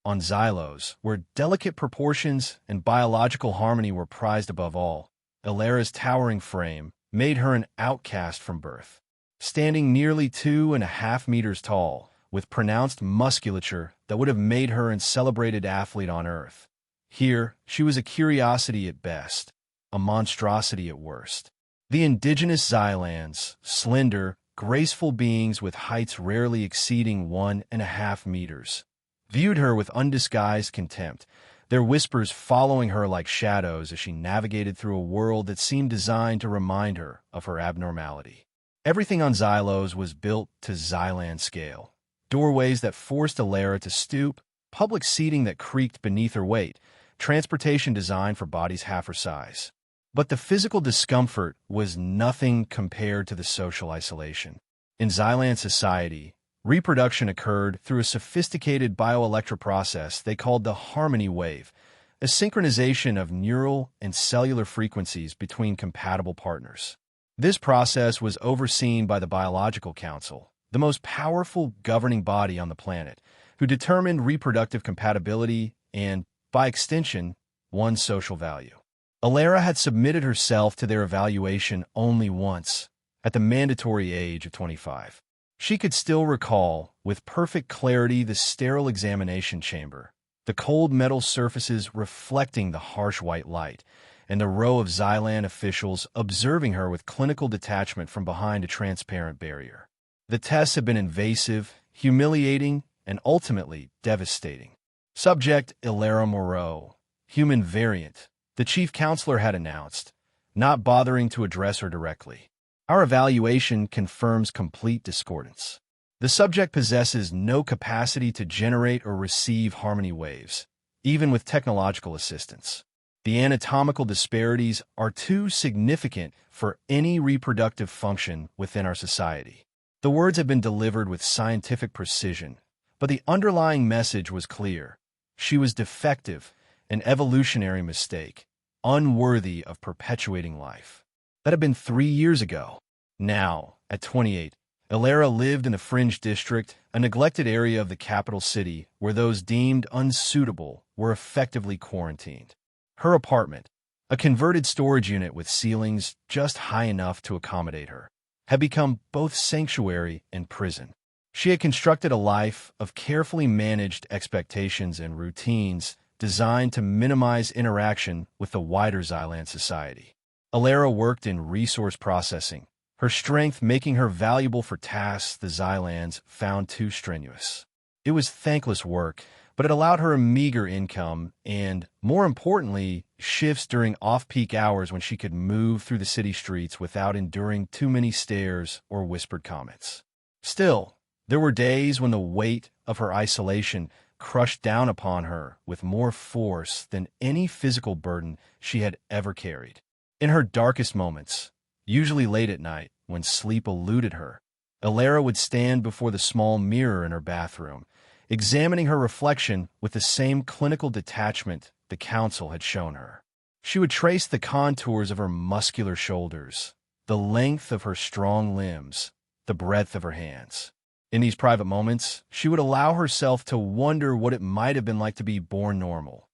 On Xylos, where delicate proportions and biological harmony were prized above all, Elera's towering frame made her an outcast from birth. Standing nearly 2.5 meters tall, with pronounced musculature that would have made her a celebrated athlete on Earth, here she was a curiosity at best, a monstrosity at worst. The indigenous Xylans, slender, graceful beings with heights rarely exceeding 1.5 meters, viewed her with undisguised contempt, their whispers following her like shadows as she navigated through a world that seemed designed to remind her of her abnormality. Everything on Xylos was built to Xylan scale. Doorways that forced Elera to stoop, public seating that creaked beneath her weight, transportation designed for bodies half her size. But the physical discomfort was nothing compared to the social isolation. In Xylan society, reproduction occurred through a sophisticated bioelectric process they called the harmony wave, a synchronization of neural and cellular frequencies between compatible partners. This process was overseen by the Biological Council, the most powerful governing body on the planet, who determined reproductive compatibility and, by extension, one's social value. Elera had submitted herself to their evaluation only once, at the mandatory age of 25. She could still recall, with perfect clarity, the sterile examination chamber, the cold metal surfaces reflecting the harsh white light, and the row of Xylan officials observing her with clinical detachment from behind a transparent barrier. The tests had been invasive, humiliating, and ultimately devastating. Subject Elera Moreau, human variant, the chief counselor had announced, not bothering to address her directly. Our evaluation confirms complete discordance. The subject possesses no capacity to generate or receive harmony waves, even with technological assistance. The anatomical disparities are too significant for any reproductive function within our society. The words have been delivered with scientific precision, but the underlying message was clear. She was defective, an evolutionary mistake, unworthy of perpetuating life. That had been 3 years ago. Now, at 28, Elera lived in the fringe district, a neglected area of the capital city where those deemed unsuitable were effectively quarantined. Her apartment, a converted storage unit with ceilings just high enough to accommodate her, had become both sanctuary and prison. She had constructed a life of carefully managed expectations and routines designed to minimize interaction with the wider Xylan society. Elera worked in resource processing, her strength making her valuable for tasks the Xylans found too strenuous. It was thankless work, but it allowed her a meager income and, more importantly, shifts during off-peak hours when she could move through the city streets without enduring too many stares or whispered comments. Still, there were days when the weight of her isolation crushed down upon her with more force than any physical burden she had ever carried. In her darkest moments, usually late at night when sleep eluded her, Elera would stand before the small mirror in her bathroom, examining her reflection with the same clinical detachment the council had shown her. She would trace the contours of her muscular shoulders, the length of her strong limbs, the breadth of her hands. In these private moments, she would allow herself to wonder what it might have been like to be born normal,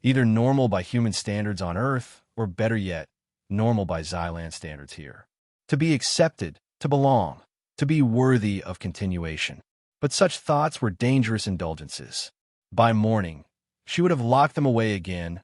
either normal by human standards on Earth, or better yet, normal by Xylan standards here. To be accepted, to belong, to be worthy of continuation. But such thoughts were dangerous indulgences. By morning, she would have locked them away again,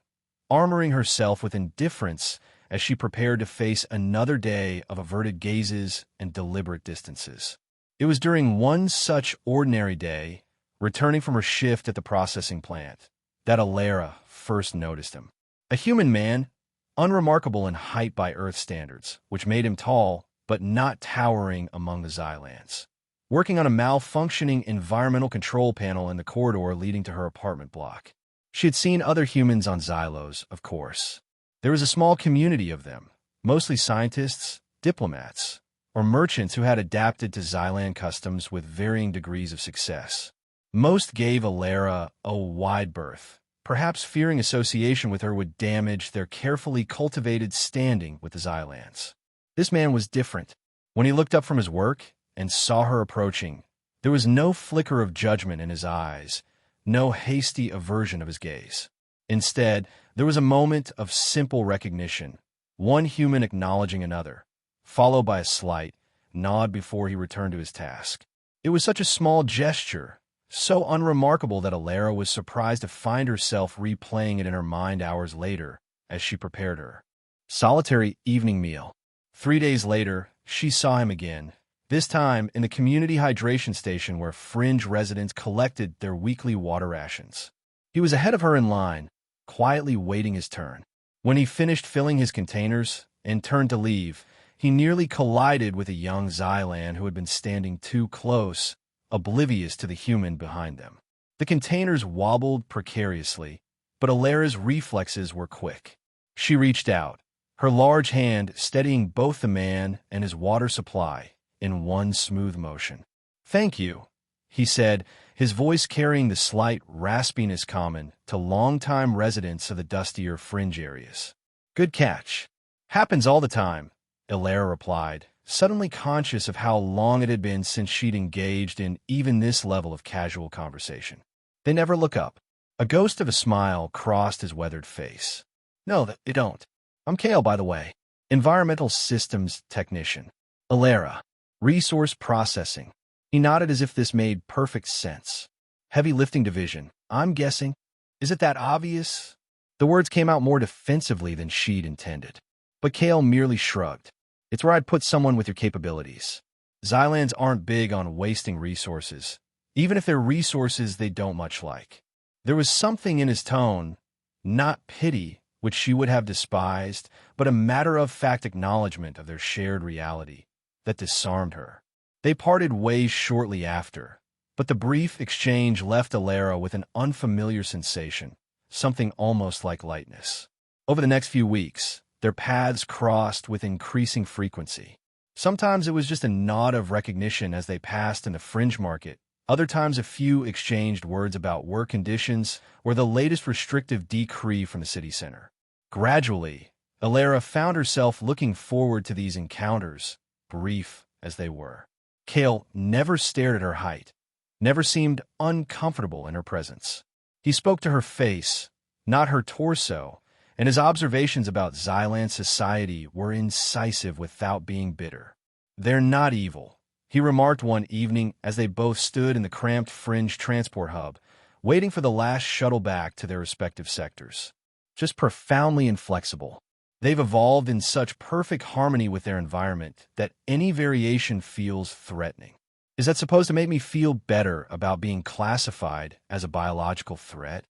armoring herself with indifference as she prepared to face another day of averted gazes and deliberate distances. It was during one such ordinary day, returning from her shift at the processing plant, that Elera first noticed him. A human man, unremarkable in height by Earth standards, which made him tall, but not towering among the Xylans, working on a malfunctioning environmental control panel in the corridor leading to her apartment block. She had seen other humans on Xylos, of course. There was a small community of them, mostly scientists, diplomats, or merchants who had adapted to Xylan customs with varying degrees of success. Most gave Elera a wide berth, perhaps fearing association with her would damage their carefully cultivated standing with the Xylans. This man was different. When he looked up from his work and saw her approaching, there was no flicker of judgment in his eyes, no hasty aversion of his gaze. Instead, there was a moment of simple recognition, one human acknowledging another, followed by a slight nod before he returned to his task. It was such a small gesture, so unremarkable that Alara was surprised to find herself replaying it in her mind hours later as she prepared her solitary evening meal. 3 days later, she saw him again, this time in the community hydration station where fringe residents collected their weekly water rations. He was ahead of her in line, quietly waiting his turn. When he finished filling his containers and turned to leave, he nearly collided with a young Xylan who had been standing too close, oblivious to the human behind them. The containers wobbled precariously, but Alara's reflexes were quick. She reached out, her large hand steadying both the man and his water supply in one smooth motion. "Thank you," he said, his voice carrying the slight raspiness common to longtime residents of the dustier fringe areas. "Good catch. Happens all the time," Alara replied, suddenly conscious of how long it had been since she'd engaged in even this level of casual conversation. They never look up. A ghost of a smile crossed his weathered face. "No, they don't. I'm Kale, by the way. Environmental systems technician." "Alara. Resource processing." He nodded as if this made perfect sense. "Heavy lifting division, I'm guessing. Is it that obvious?" The words came out more defensively than she'd intended. But Kale merely shrugged. "It's where I'd put someone with your capabilities. Xylans aren't big on wasting resources, even if they're resources they don't much like." There was something in his tone, not pity, which she would have despised, but a matter-of-fact acknowledgement of their shared reality, that disarmed her. They parted ways shortly after, but the brief exchange left Alara with an unfamiliar sensation, something almost like lightness. Over the next few weeks, their paths crossed with increasing frequency. Sometimes it was just a nod of recognition as they passed in the fringe market. Other times a few exchanged words about work conditions or the latest restrictive decree from the city center. Gradually, Alara found herself looking forward to these encounters, brief as they were. Kale never stared at her height, never seemed uncomfortable in her presence. He spoke to her face, not her torso, and his observations about Xylan society were incisive without being bitter. "They're not evil," he remarked one evening as they both stood in the cramped fringe transport hub, waiting for the last shuttle back to their respective sectors. "Just profoundly inflexible. They've evolved in such perfect harmony with their environment that any variation feels threatening." "Is that supposed to make me feel better about being classified as a biological threat?"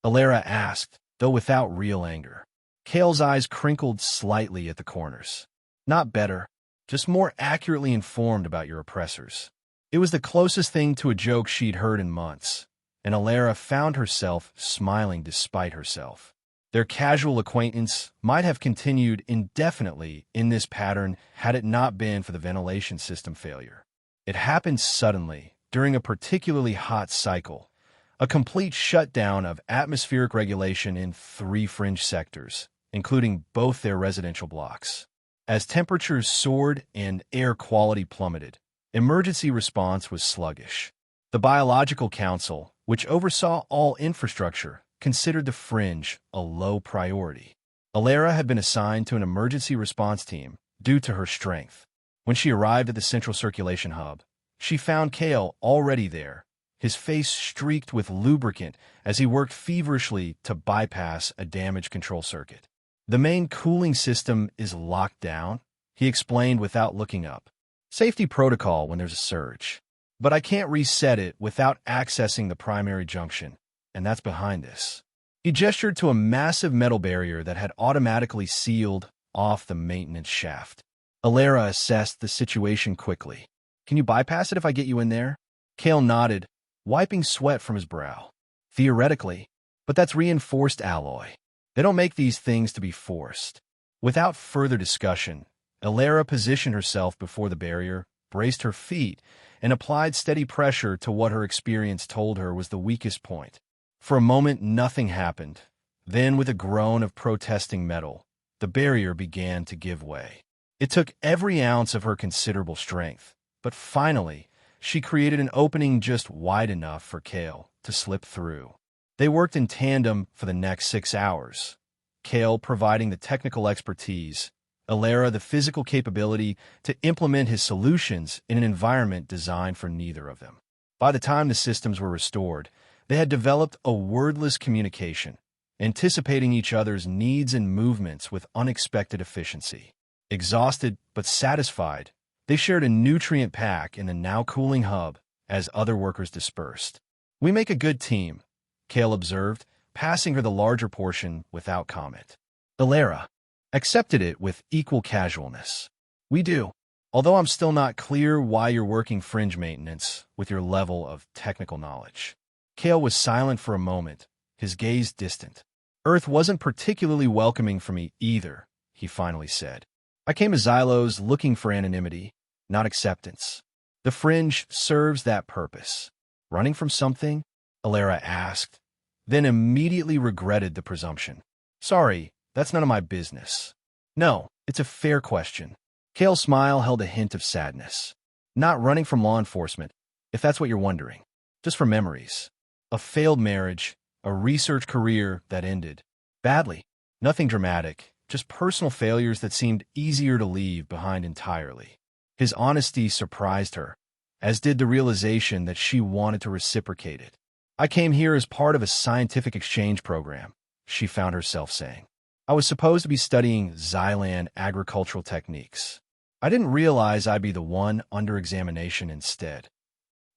Alara asked, though without real anger. Kale's eyes crinkled slightly at the corners. "Not better, just more accurately informed about your oppressors." It was the closest thing to a joke she'd heard in months, and Alara found herself smiling despite herself. Their casual acquaintance might have continued indefinitely in this pattern had it not been for the ventilation system failure. It happened suddenly, during a particularly hot cycle, a complete shutdown of atmospheric regulation in 3 fringe sectors, including both their residential blocks. As temperatures soared and air quality plummeted, emergency response was sluggish. The Biological Council, which oversaw all infrastructure, considered the fringe a low priority. Alara had been assigned to an emergency response team due to her strength. When she arrived at the central circulation hub, she found Kale already there, his face streaked with lubricant as he worked feverishly to bypass a damaged control circuit. "The main cooling system is locked down," he explained without looking up. "Safety protocol when there's a surge. But I can't reset it without accessing the primary junction, and that's behind this." He gestured to a massive metal barrier that had automatically sealed off the maintenance shaft. Alara assessed the situation quickly. "Can you bypass it if I get you in there?" Kale nodded, wiping sweat from his brow. "Theoretically, but that's reinforced alloy. They don't make these things to be forced." Without further discussion, Alara positioned herself before the barrier, braced her feet, and applied steady pressure to what her experience told her was the weakest point. For a moment, nothing happened. Then, with a groan of protesting metal, the barrier began to give way. It took every ounce of her considerable strength, but finally, she created an opening just wide enough for Kale to slip through. They worked in tandem for the next 6 hours, Kale providing the technical expertise, Alara the physical capability to implement his solutions in an environment designed for neither of them. By the time the systems were restored, they had developed a wordless communication, anticipating each other's needs and movements with unexpected efficiency. Exhausted but satisfied, they shared a nutrient pack in the now cooling hub as other workers dispersed. "We make a good team," Kale observed, passing her the larger portion without comment. Alara accepted it with equal casualness. "We do, although I'm still not clear why you're working fringe maintenance with your level of technical knowledge." Kale was silent for a moment, his gaze distant. "Earth wasn't particularly welcoming for me either," he finally said. "I came to Xylos looking for anonymity, not acceptance. The fringe serves that purpose." "Running from something?" Alara asked, then immediately regretted the presumption. "Sorry, that's none of my business." "No, it's a fair question." Kale's smile held a hint of sadness. "Not running from law enforcement, if that's what you're wondering. Just for memories. A failed marriage, a research career that ended badly. Nothing dramatic, just personal failures that seemed easier to leave behind entirely." His honesty surprised her, as did the realization that she wanted to reciprocate it. "I came here as part of a scientific exchange program," she found herself saying. "I was supposed to be studying Xylan agricultural techniques. I didn't realize I'd be the one under examination instead."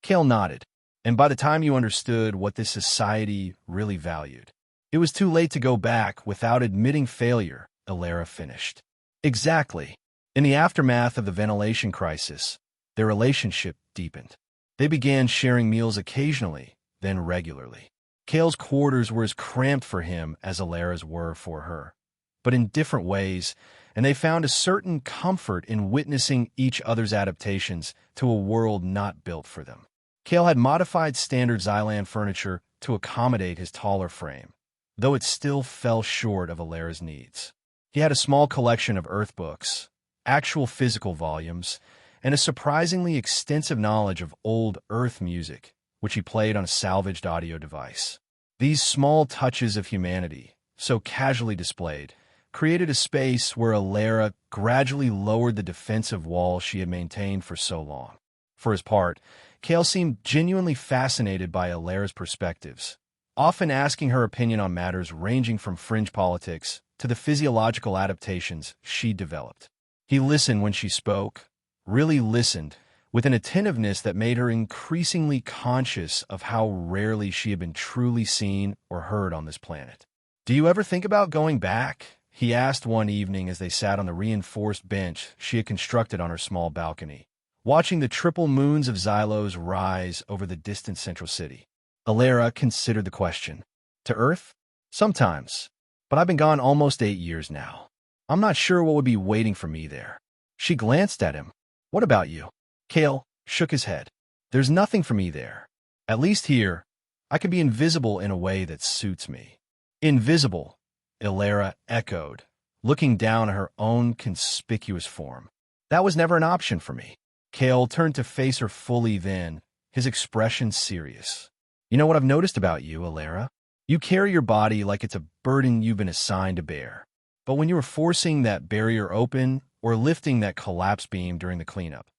Kale nodded. "And by the time you understood what this society really valued, it was too late to go back without admitting failure," Alara finished. "Exactly." In the aftermath of the ventilation crisis, their relationship deepened. They began sharing meals occasionally, then regularly. Kale's quarters were as cramped for him as Alara's were for her, but in different ways, and they found a certain comfort in witnessing each other's adaptations to a world not built for them. Kale had modified standard Xylan furniture to accommodate his taller frame, though it still fell short of Alara's needs. He had a small collection of Earth books, actual physical volumes, and a surprisingly extensive knowledge of old Earth music, which he played on a salvaged audio device. These small touches of humanity, so casually displayed, created a space where Alara gradually lowered the defensive wall she had maintained for so long. For his part, Kale seemed genuinely fascinated by Alara's perspectives, often asking her opinion on matters ranging from fringe politics to the physiological adaptations she'd developed. He listened when she spoke, really listened, with an attentiveness that made her increasingly conscious of how rarely she had been truly seen or heard on this planet. "Do you ever think about going back?" he asked one evening as they sat on the reinforced bench she had constructed on her small balcony, watching the triple moons of Xylos rise over the distant central city. Alara considered the question. "To Earth? Sometimes. But I've been gone almost 8 years now. I'm not sure what would be waiting for me there." She glanced at him. "What about you?" Kale shook his head. "There's nothing for me there. At least here, I can be invisible in a way that suits me." "Invisible," Alara echoed, looking down at her own conspicuous form. "That was never an option for me." Kale turned to face her fully then, his expression serious. "You know what I've noticed about you, Alara? You carry your body like it's a burden you've been assigned to bear. But when you were forcing that barrier open or lifting that collapse beam during the cleanup,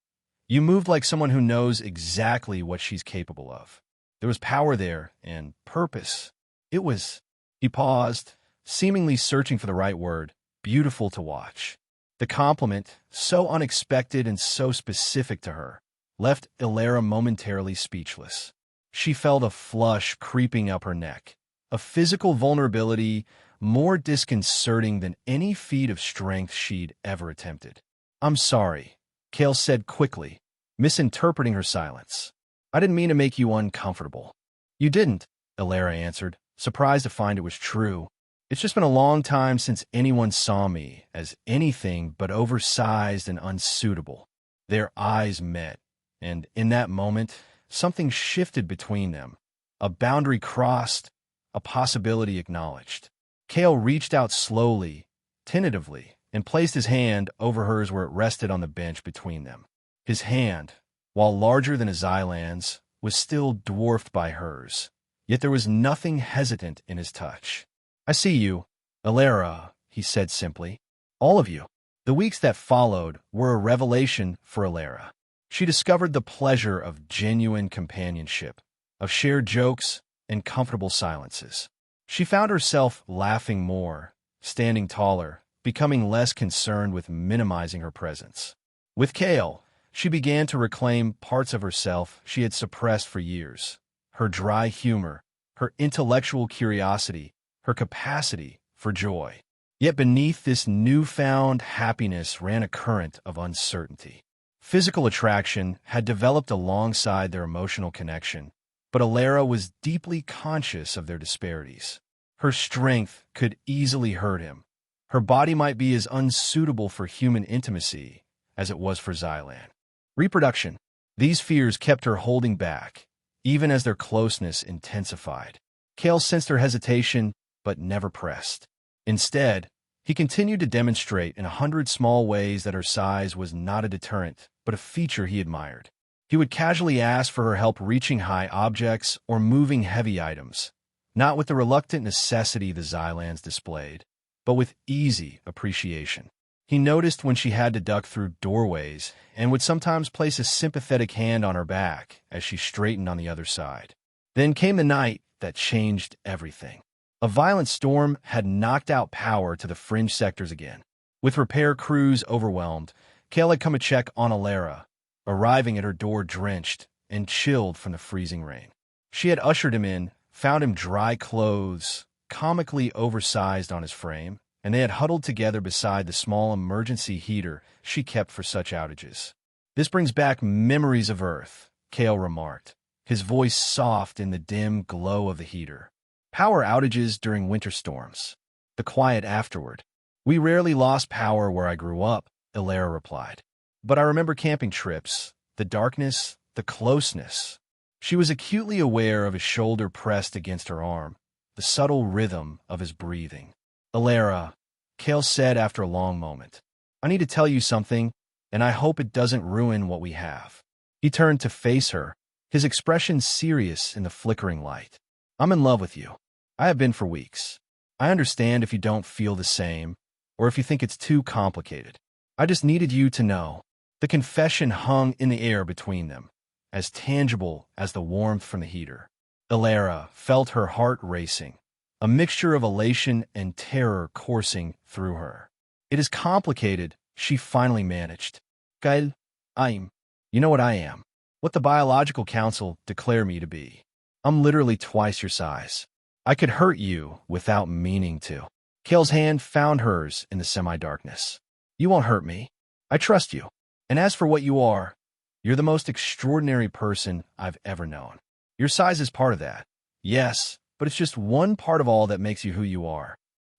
you moved like someone who knows exactly what she's capable of. There was power there and purpose. It was—" He paused, seemingly searching for the right word, "beautiful to watch." The compliment, so unexpected and so specific to her, left Alara momentarily speechless. She felt a flush creeping up her neck, a physical vulnerability more disconcerting than any feat of strength she'd ever attempted. "I'm sorry," Kale said quickly, misinterpreting her silence. "I didn't mean to make you uncomfortable." "You didn't," Alara answered, surprised to find it was true. "It's just been a long time since anyone saw me as anything but oversized and unsuitable." Their eyes met, and in that moment, something shifted between them. A boundary crossed, a possibility acknowledged. Kale reached out slowly, tentatively, and placed his hand over hers where it rested on the bench between them. His hand, while larger than a Xyland's, was still dwarfed by hers. Yet there was nothing hesitant in his touch. "I see you, Alara," he said simply. "All of you." The weeks that followed were a revelation for Alara. She discovered the pleasure of genuine companionship, of shared jokes and comfortable silences. She found herself laughing more, standing taller, becoming less concerned with minimizing her presence. With Kale, she began to reclaim parts of herself she had suppressed for years. Her dry humor, her intellectual curiosity, her capacity for joy. Yet beneath this newfound happiness ran a current of uncertainty. Physical attraction had developed alongside their emotional connection, but Alara was deeply conscious of their disparities. Her strength could easily hurt him. Her body might be as unsuitable for human intimacy as it was for Xyland. Reproduction. These fears kept her holding back, even as their closeness intensified. Kale sensed her hesitation, but never pressed. Instead, he continued to demonstrate in 100 small ways that her size was not a deterrent, but a feature he admired. He would casually ask for her help reaching high objects or moving heavy items, not with the reluctant necessity the Xylands displayed, but with easy appreciation. He noticed when she had to duck through doorways and would sometimes place a sympathetic hand on her back as she straightened on the other side. Then came the night that changed everything. A violent storm had knocked out power to the fringe sectors again. With repair crews overwhelmed, Kale had come to check on Alara, arriving at her door drenched and chilled from the freezing rain. She had ushered him in, found him dry clothes, comically oversized on his frame, and they had huddled together beside the small emergency heater she kept for such outages. "This brings back memories of Earth," Kale remarked, his voice soft in the dim glow of the heater. "Power outages during winter storms. The quiet afterward. We rarely lost power where I grew up," Alara replied. "But I remember camping trips, the darkness, the closeness." She was acutely aware of his shoulder pressed against her arm, the subtle rhythm of his breathing. "Alara," Kale said after a long moment, "I need to tell you something, and I hope it doesn't ruin what we have." He turned to face her, his expression serious in the flickering light. "I'm in love with you. I have been for weeks. I understand if you don't feel the same, or if you think it's too complicated. I just needed you to know." The confession hung in the air between them, as tangible as the warmth from the heater. Alara felt her heart racing, a mixture of elation and terror coursing through her. "It is complicated," she finally managed. "Kyle, you know what I am. What the biological council declare me to be. I'm literally twice your size. I could hurt you without meaning to." Kale's hand found hers in the semi-darkness. "You won't hurt me. I trust you. And as for what you are, you're the most extraordinary person I've ever known. Your size is part of that. Yes, but it's just one part of all that makes you who you are."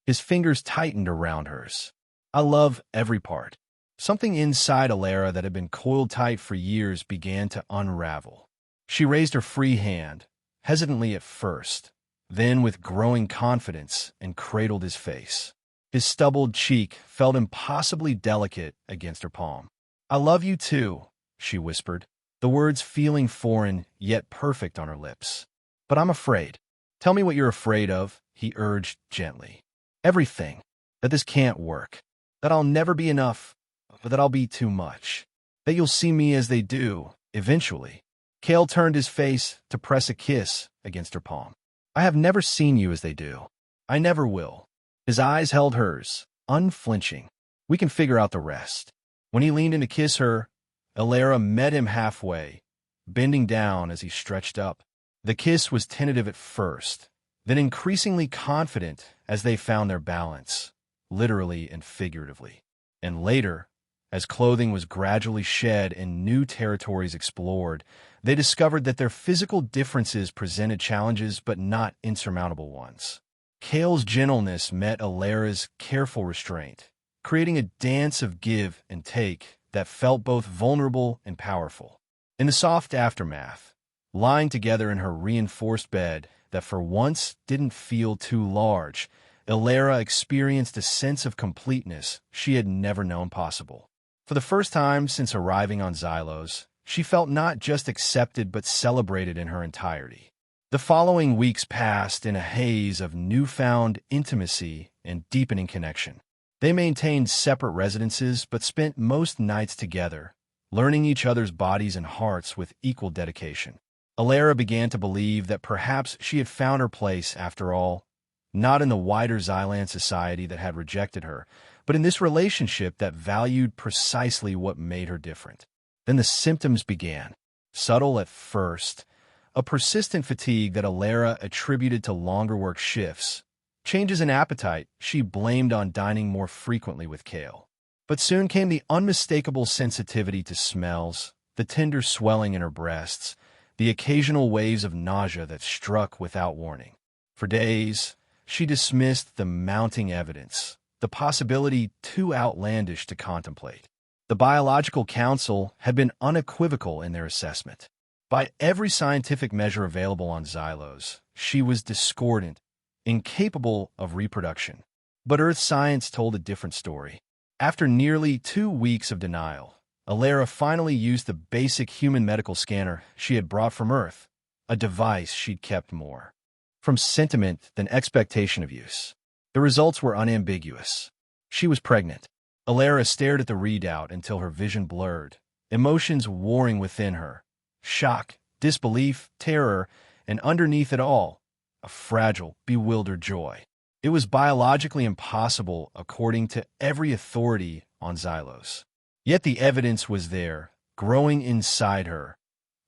His fingers tightened around hers. "I love every part." Something inside Alara that had been coiled tight for years began to unravel. She raised her free hand, hesitantly at first, then with growing confidence, and cradled his face. His stubbled cheek felt impossibly delicate against her palm. "I love you too," she whispered, the words feeling foreign yet perfect on her lips. "But I'm afraid." "Tell me what you're afraid of," he urged gently. "Everything. That this can't work. That I'll never be enough. That I'll be too much. That you'll see me as they do, eventually." Kale turned his face to press a kiss against her palm. "I have never seen you as they do. I never will." His eyes held hers, unflinching. "We can figure out the rest." When he leaned in to kiss her, Alara met him halfway, bending down as he stretched up. The kiss was tentative at first, then increasingly confident as they found their balance, literally and figuratively. And later, as clothing was gradually shed and new territories explored, they discovered that their physical differences presented challenges but not insurmountable ones. Kale's gentleness met Alara's careful restraint, creating a dance of give and take that felt both vulnerable and powerful. In the soft aftermath, lying together in her reinforced bed that for once didn't feel too large, Alara experienced a sense of completeness she had never known possible. For the first time since arriving on Xylos, She felt not just accepted but celebrated in her entirety. The following weeks passed in a haze of newfound intimacy and deepening connection. They maintained separate residences but spent most nights together, learning each other's bodies and hearts with equal dedication. Alara began to believe that perhaps she had found her place after all, not in the wider Xylan society that had rejected her, but in this relationship that valued precisely what made her different. Then the symptoms began. Subtle at first, a persistent fatigue that Alara attributed to longer work shifts. Changes in appetite she blamed on dining more frequently with Kale. But soon came the unmistakable sensitivity to smells, the tender swelling in her breasts, the occasional waves of nausea that struck without warning. For days, she dismissed the mounting evidence, the possibility too outlandish to contemplate. The Biological Council had been unequivocal in their assessment. By every scientific measure available on Xylos, she was discordant, incapable of reproduction. But Earth science told a different story. After nearly 2 weeks of denial, Alara finally used the basic human medical scanner she had brought from Earth, a device she'd kept more from sentiment than expectation of use. The results were unambiguous. She was pregnant. Alara stared at the readout until her vision blurred, emotions warring within her. Shock, disbelief, terror, and underneath it all, a fragile, bewildered joy. It was biologically impossible according to every authority on Xylos. Yet the evidence was there, growing inside her.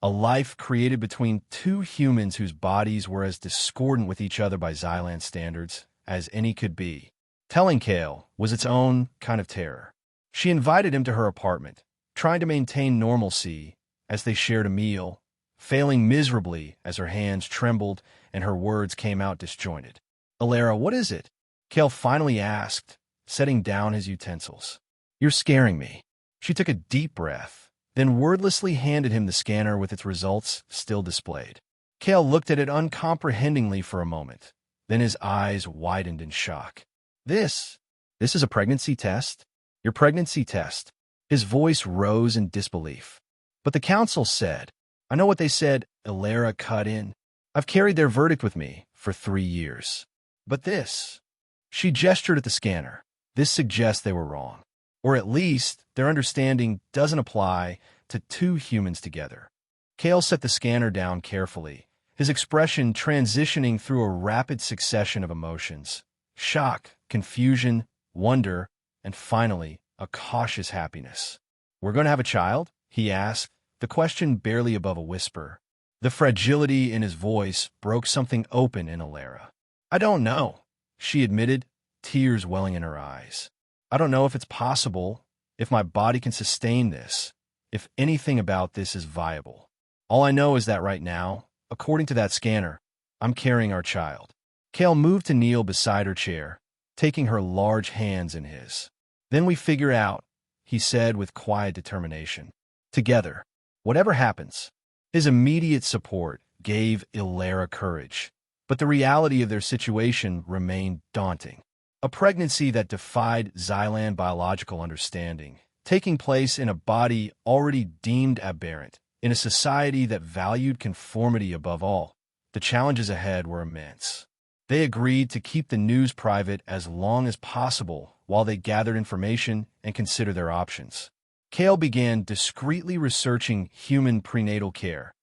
A life created between 2 humans whose bodies were as discordant with each other by Xylan standards as any could be. Telling Kale was its own kind of terror. She invited him to her apartment, trying to maintain normalcy as they shared a meal, failing miserably as her hands trembled and her words came out disjointed. "Alara, what is it?" Kale finally asked, setting down his utensils. "You're scaring me." She took a deep breath, then wordlessly handed him the scanner with its results still displayed. Kale looked at it uncomprehendingly for a moment, then his eyes widened in shock. This is a pregnancy test? Your pregnancy test." His voice rose in disbelief. "But the council said—" "I know what they said," Alara cut in. "I've carried their verdict with me for 3 years. But this—" She gestured at the scanner. "This suggests they were wrong. Or at least their understanding doesn't apply to 2 humans together." Kale set the scanner down carefully, his expression transitioning through a rapid succession of emotions. Shock, confusion, wonder, and finally, a cautious happiness. "We're going to have a child?" he asked, the question barely above a whisper. The fragility in his voice broke something open in Alara. "I don't know," she admitted, tears welling in her eyes. "I don't know if it's possible, if my body can sustain this, if anything about this is viable. All I know is that right now, according to that scanner, I'm carrying our child." Kale moved to kneel beside her chair, taking her large hands in his. "Then we figure out," he said with quiet determination. "Together. Whatever happens." His immediate support gave Alara courage, but the reality of their situation remained daunting. A pregnancy that defied Xylan biological understanding, taking place in a body already deemed aberrant, in a society that valued conformity above all. The challenges ahead were immense. They agreed to keep the news private as long as possible while they gathered information and considered their options. Kale began discreetly researching human prenatal care,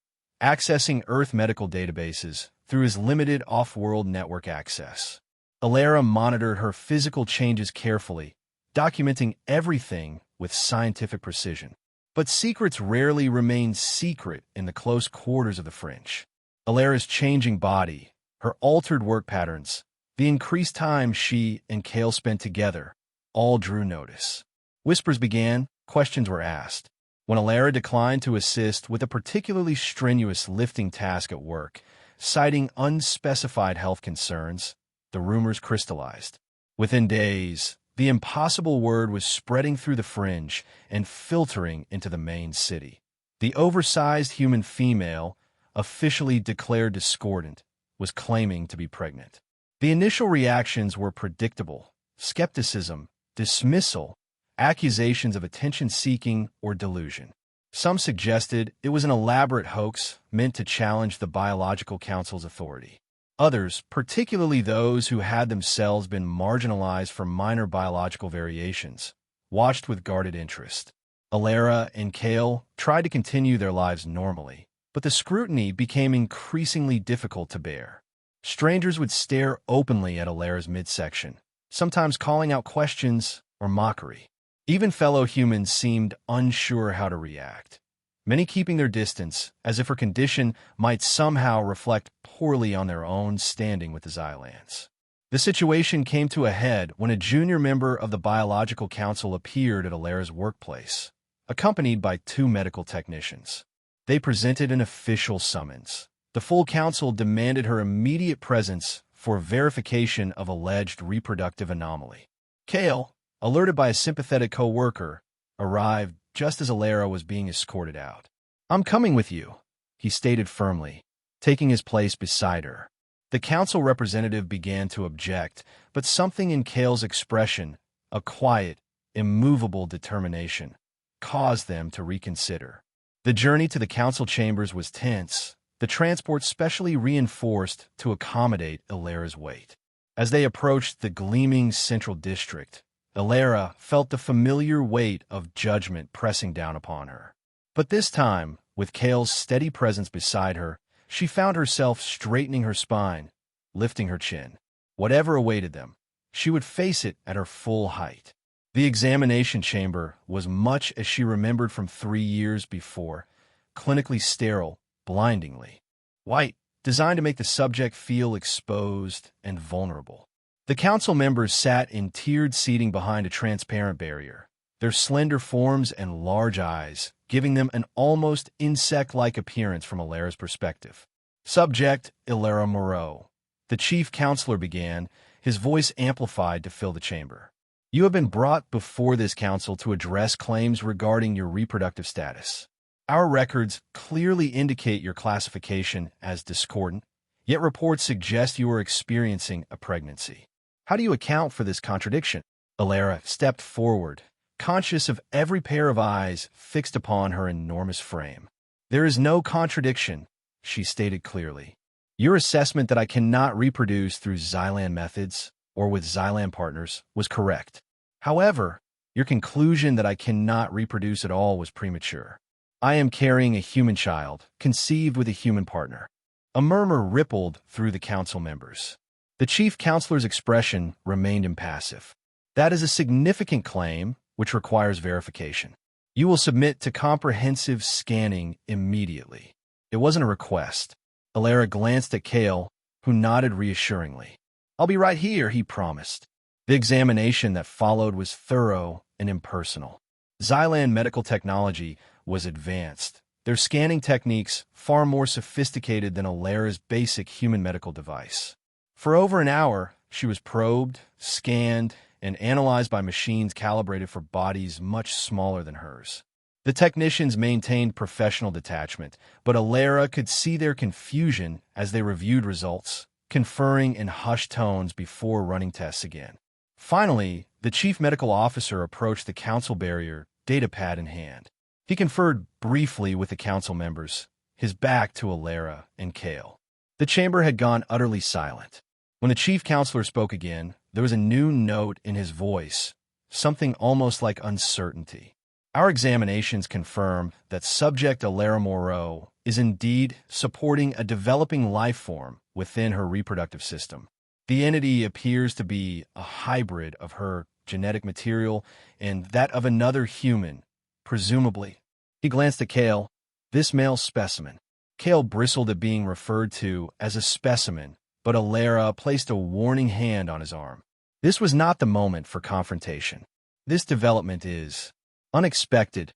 accessing Earth medical databases through his limited off-world network access. Alara monitored her physical changes carefully, documenting everything with scientific precision. But secrets rarely remain secret in the close quarters of the Fringe. Alara's changing body, her altered work patterns, the increased time she and Kale spent together, all drew notice. Whispers began, questions were asked. When Alara declined to assist with a particularly strenuous lifting task at work, citing unspecified health concerns, the rumors crystallized. Within days, the impossible word was spreading through the Fringe and filtering into the main city. The oversized human female, officially declared discordant, was claiming to be pregnant. The initial reactions were predictable: skepticism, dismissal, accusations of attention-seeking or delusion. Some suggested it was an elaborate hoax meant to challenge the Biological Council's authority. Others, particularly those who had themselves been marginalized for minor biological variations, watched with guarded interest. Alara and Kale tried to continue their lives normally, but the scrutiny became increasingly difficult to bear. Strangers would stare openly at Alara's midsection, sometimes calling out questions or mockery. Even fellow humans seemed unsure how to react, many keeping their distance as if her condition might somehow reflect poorly on their own standing with the Xylans. The situation came to a head when a junior member of the Biological Council appeared at Alara's workplace, accompanied by 2 medical technicians. They presented an official summons. The full council demanded her immediate presence for verification of alleged reproductive anomaly. Kale, alerted by a sympathetic co-worker, arrived just as Alara was being escorted out. "I'm coming with you," he stated firmly, taking his place beside her. The council representative began to object, but something in Kale's expression, a quiet, immovable determination, caused them to reconsider. The journey to the council chambers was tense, the transport specially reinforced to accommodate Alara's weight. As they approached the gleaming central district, Alara felt the familiar weight of judgment pressing down upon her. But this time, with Kale's steady presence beside her, she found herself straightening her spine, lifting her chin. Whatever awaited them, she would face it at her full height. The examination chamber was much as she remembered from 3 years before, clinically sterile, blindingly white, designed to make the subject feel exposed and vulnerable. The council members sat in tiered seating behind a transparent barrier, their slender forms and large eyes giving them an almost insect-like appearance from Alara's perspective. Subject Alara Moreau. The chief counselor began, his voice amplified to fill the chamber. "You have been brought before this council to address claims regarding your reproductive status. Our records clearly indicate your classification as discordant, yet reports suggest you are experiencing a pregnancy. How do you account for this contradiction?" Alara stepped forward, conscious of every pair of eyes fixed upon her enormous frame. "There is no contradiction," she stated clearly. "Your assessment that I cannot reproduce through Xylan methods or with Xylan partners was correct. However, your conclusion that I cannot reproduce at all was premature. I am carrying a human child, conceived with a human partner." A murmur rippled through the council members. The chief counselor's expression remained impassive. "That is a significant claim, which requires verification. You will submit to comprehensive scanning immediately." It wasn't a request. Alara glanced at Kale, who nodded reassuringly. "I'll be right here," he promised. The examination that followed was thorough and impersonal. Xylan medical technology was advanced, their scanning techniques far more sophisticated than Alara's basic human medical device. For over an hour, she was probed, scanned, and analyzed by machines calibrated for bodies much smaller than hers. The technicians maintained professional detachment, but Alara could see their confusion as they reviewed results, conferring in hushed tones before running tests again. Finally, the chief medical officer approached the council barrier, datapad in hand. He conferred briefly with the council members, his back to Alara and Kale. The chamber had gone utterly silent. When the chief counselor spoke again, there was a new note in his voice, something almost like uncertainty. "Our examinations confirm that subject Alara Moreau is indeed supporting a developing life form within her reproductive system. The entity appears to be a hybrid of her genetic material and that of another human, presumably." He glanced at Kale. "This male specimen." Kale bristled at being referred to as a specimen, but Alara placed a warning hand on his arm. This was not the moment for confrontation. "This development is unexpected,"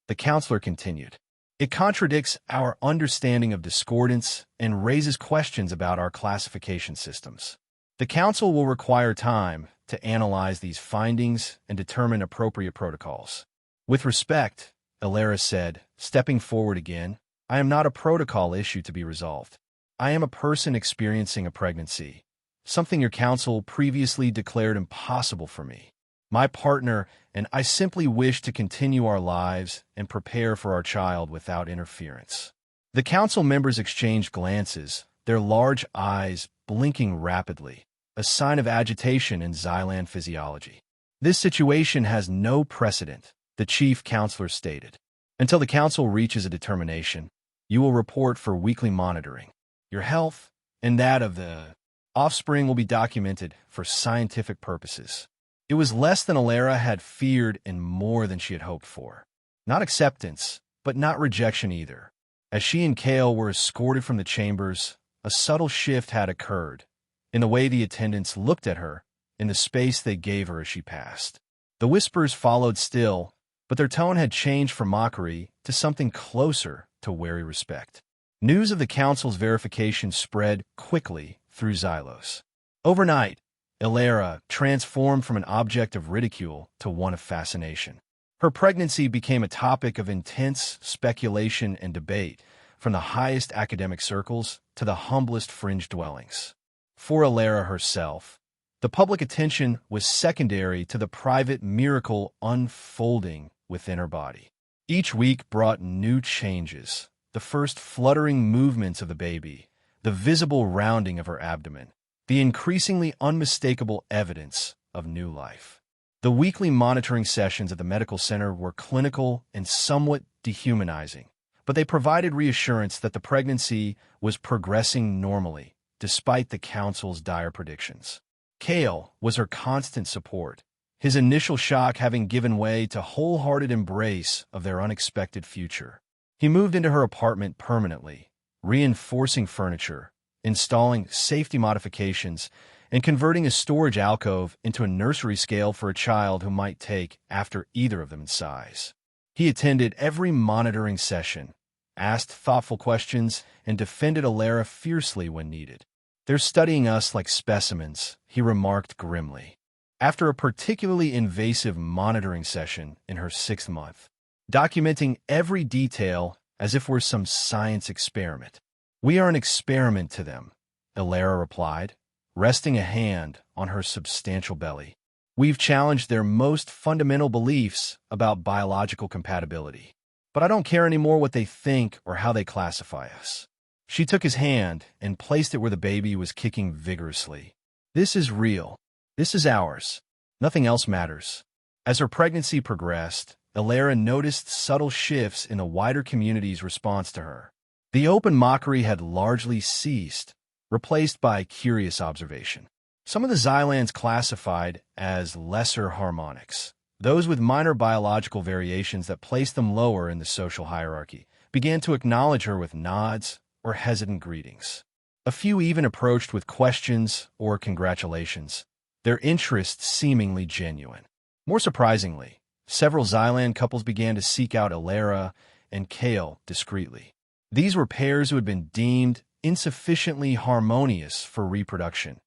the counselor continued. "It contradicts our understanding of discordance and raises questions about our classification systems. The council will require time to analyze these findings and determine appropriate protocols." "With respect," Alara said, stepping forward again, "I am not a protocol issue to be resolved. I am a person experiencing a pregnancy, something your council previously declared impossible for me." My partner and I simply wish to continue our lives and prepare for our child without interference." The council members exchanged glances, their large eyes blinking rapidly, a sign of agitation in Xylan physiology. "This situation has no precedent," the chief counselor stated. "Until the council reaches a determination, you will report for weekly monitoring. Your health and that of the offspring will be documented for scientific purposes." It was less than Alara had feared and more than she had hoped for. Not acceptance, but not rejection either. As she and Kale were escorted from the chambers, a subtle shift had occurred in the way the attendants looked at her, in the space they gave her as she passed. The whispers followed still, but their tone had changed from mockery to something closer to wary respect. News of the council's verification spread quickly through Xylos. Overnight, Alara transformed from an object of ridicule to one of fascination. Her pregnancy became a topic of intense speculation and debate, from the highest academic circles to the humblest fringe dwellings. For Alara herself, the public attention was secondary to the private miracle unfolding within her body. Each week brought new changes, the first fluttering movements of the baby, the visible rounding of her abdomen, the increasingly unmistakable evidence of new life. The weekly monitoring sessions at the medical center were clinical and somewhat dehumanizing, but they provided reassurance that the pregnancy was progressing normally, despite the council's dire predictions. Kale was her constant support, his initial shock having given way to wholehearted embrace of their unexpected future. He moved into her apartment permanently, reinforcing furniture, installing safety modifications, and converting a storage alcove into a nursery scale for a child who might take after either of them in size. He attended every monitoring session, asked thoughtful questions, and defended Alara fiercely when needed. "They're studying us like specimens," he remarked grimly. After a particularly invasive monitoring session in her 6th month, documenting every detail as if we're some science experiment. "We are an experiment to them," Alara replied, resting a hand on her substantial belly. "We've challenged their most fundamental beliefs about biological compatibility. But I don't care anymore what they think or how they classify us." She took his hand and placed it where the baby was kicking vigorously. "This is real. This is ours. Nothing else matters." As her pregnancy progressed, Alara noticed subtle shifts in the wider community's response to her. The open mockery had largely ceased, replaced by curious observation. Some of the Xylans classified as lesser harmonics, those with minor biological variations that placed them lower in the social hierarchy, began to acknowledge her with nods or hesitant greetings. A few even approached with questions or congratulations, their interest seemingly genuine. More surprisingly, several Xylan couples began to seek out Alara and Kale discreetly. These were pairs who had been deemed insufficiently harmonious for reproduction,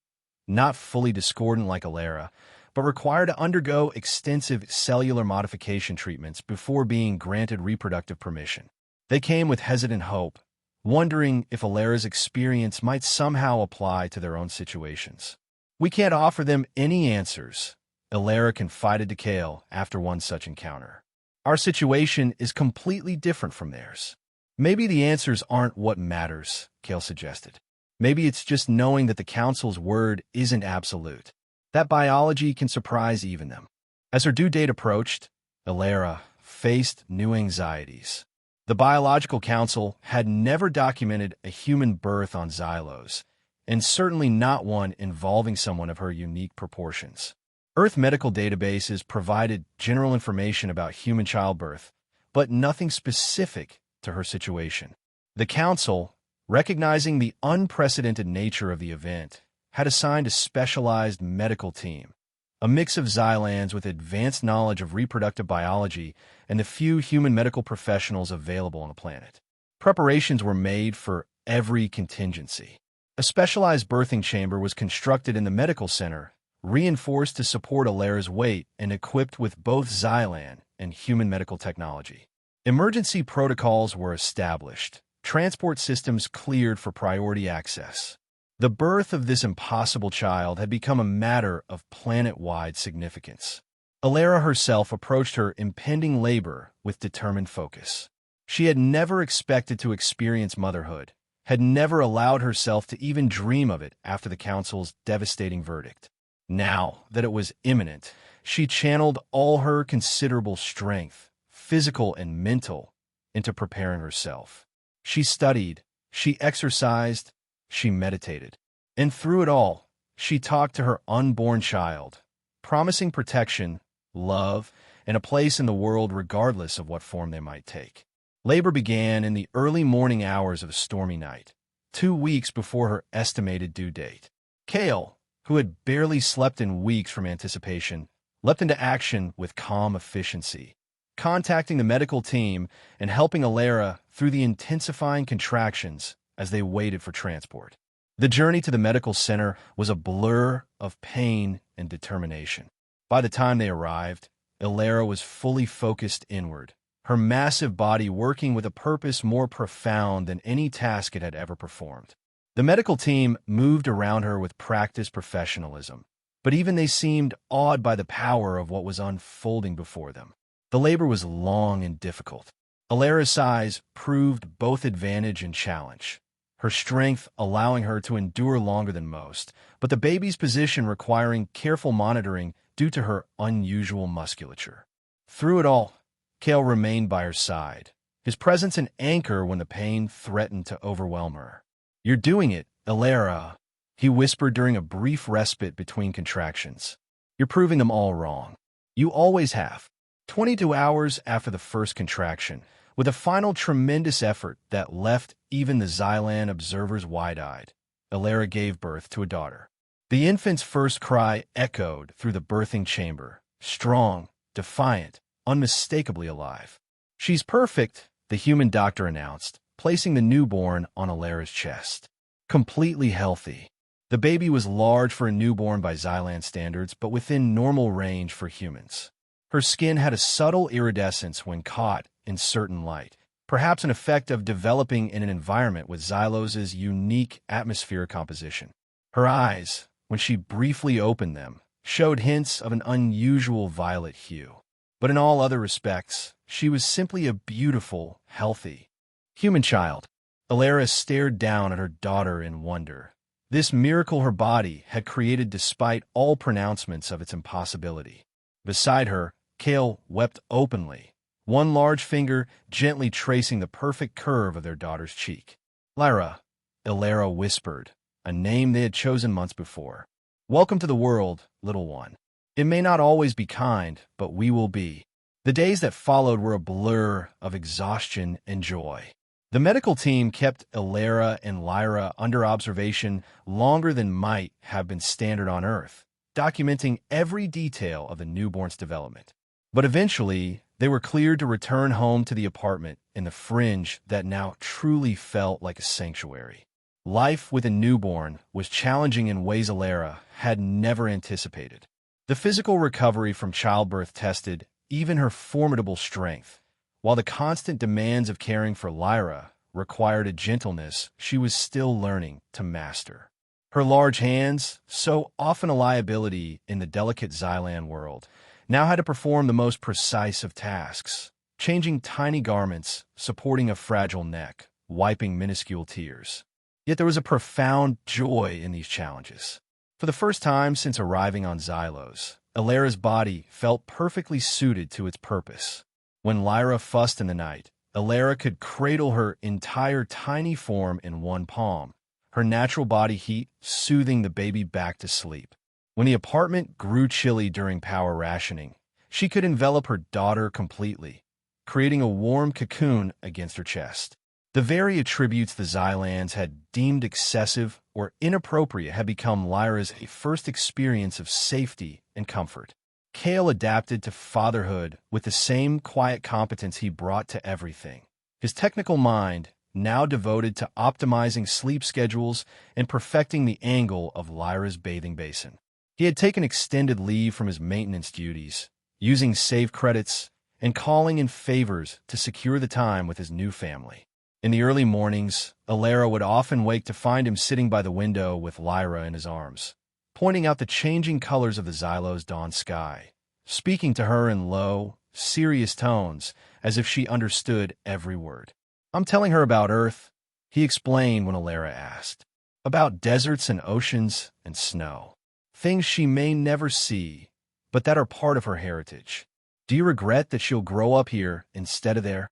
not fully discordant like Alara, but required to undergo extensive cellular modification treatments before being granted reproductive permission. They came with hesitant hope, wondering if Alara's experience might somehow apply to their own situations. "We can't offer them any answers," Alara confided to Kale after one such encounter. "Our situation is completely different from theirs." "Maybe the answers aren't what matters," Kale suggested. "Maybe it's just knowing that the council's word isn't absolute, that biology can surprise even them." As her due date approached, Alara faced new anxieties. The Biological Council had never documented a human birth on Xylos, and certainly not one involving someone of her unique proportions. Earth medical databases provided general information about human childbirth, but nothing specific to her situation. The Council, recognizing the unprecedented nature of the event, had assigned a specialized medical team, a mix of Xylans with advanced knowledge of reproductive biology and the few human medical professionals available on the planet. Preparations were made for every contingency. A specialized birthing chamber was constructed in the medical center, reinforced to support Alara's weight and equipped with both Xylan and human medical technology. Emergency protocols were established, transport systems cleared for priority access. The birth of this impossible child had become a matter of planet-wide significance. Alara herself approached her impending labor with determined focus. She had never expected to experience motherhood, had never allowed herself to even dream of it after the council's devastating verdict. Now that it was imminent, she channeled all her considerable strength, physical and mental, into preparing herself. She studied, she exercised, she meditated. And through it all, she talked to her unborn child, promising protection, love, and a place in the world regardless of what form they might take. Labor began in the early morning hours of a stormy night, 2 weeks before her estimated due date. Kale, who had barely slept in weeks from anticipation, leapt into action with calm efficiency, contacting the medical team and helping Alara through the intensifying contractions as they waited for transport. The journey to the medical center was a blur of pain and determination. By the time they arrived, Alara was fully focused inward, her massive body working with a purpose more profound than any task it had ever performed. The medical team moved around her with practiced professionalism, but even they seemed awed by the power of what was unfolding before them. The labor was long and difficult. Alara's size proved both advantage and challenge, her strength allowing her to endure longer than most, but the baby's position requiring careful monitoring due to her unusual musculature. Through it all, Kale remained by her side, his presence an anchor when the pain threatened to overwhelm her. "You're doing it, Alara," he whispered during a brief respite between contractions. "You're proving them all wrong. You always have." 22 hours after the first contraction, with a final tremendous effort that left even the Xylan observers wide-eyed, Alara gave birth to a daughter. The infant's first cry echoed through the birthing chamber, strong, defiant, unmistakably alive. "She's perfect," the human doctor announced, placing the newborn on Alara's chest. "Completely healthy." The baby was large for a newborn by Xylan standards, but within normal range for humans. Her skin had a subtle iridescence when caught in certain light, perhaps an effect of developing in an environment with Xylos's unique atmospheric composition. Her eyes, when she briefly opened them, showed hints of an unusual violet hue. But in all other respects, she was simply a beautiful, healthy human child. Alara stared down at her daughter in wonder. This miracle her body had created despite all pronouncements of its impossibility. Beside her, Kale wept openly, one large finger gently tracing the perfect curve of their daughter's cheek. "Lyra," Alara whispered, a name they had chosen months before. "Welcome to the world, little one. It may not always be kind, but we will be." The days that followed were a blur of exhaustion and joy. The medical team kept Alara and Lyra under observation longer than might have been standard on Earth, documenting every detail of the newborn's development. But eventually, they were cleared to return home to the apartment in the fringe that now truly felt like a sanctuary. Life with a newborn was challenging in ways Alara had never anticipated. The physical recovery from childbirth tested even her formidable strength, while the constant demands of caring for Lyra required a gentleness she was still learning to master. Her large hands, so often a liability in the delicate Xylan world, now had to perform the most precise of tasks, changing tiny garments, supporting a fragile neck, wiping minuscule tears. Yet there was a profound joy in these challenges. For the first time since arriving on Xylos, Alara's body felt perfectly suited to its purpose. When Lyra fussed in the night, Alara could cradle her entire tiny form in one palm, her natural body heat soothing the baby back to sleep. When the apartment grew chilly during power rationing, she could envelop her daughter completely, creating a warm cocoon against her chest. The very attributes the Xylans had deemed excessive or inappropriate had become Lyra's first experience of safety and comfort. Kale adapted to fatherhood with the same quiet competence he brought to everything. His technical mind, now devoted to optimizing sleep schedules and perfecting the angle of Lyra's bathing basin. He had taken extended leave from his maintenance duties, using save credits and calling in favors to secure the time with his new family. In the early mornings, Alara would often wake to find him sitting by the window with Lyra in his arms, pointing out the changing colors of the Xylos dawn sky, speaking to her in low, serious tones, as if she understood every word. "I'm telling her about Earth," he explained when Alara asked. "About deserts and oceans and snow. Things she may never see, but that are part of her heritage. Do you regret that she'll grow up here instead of there?"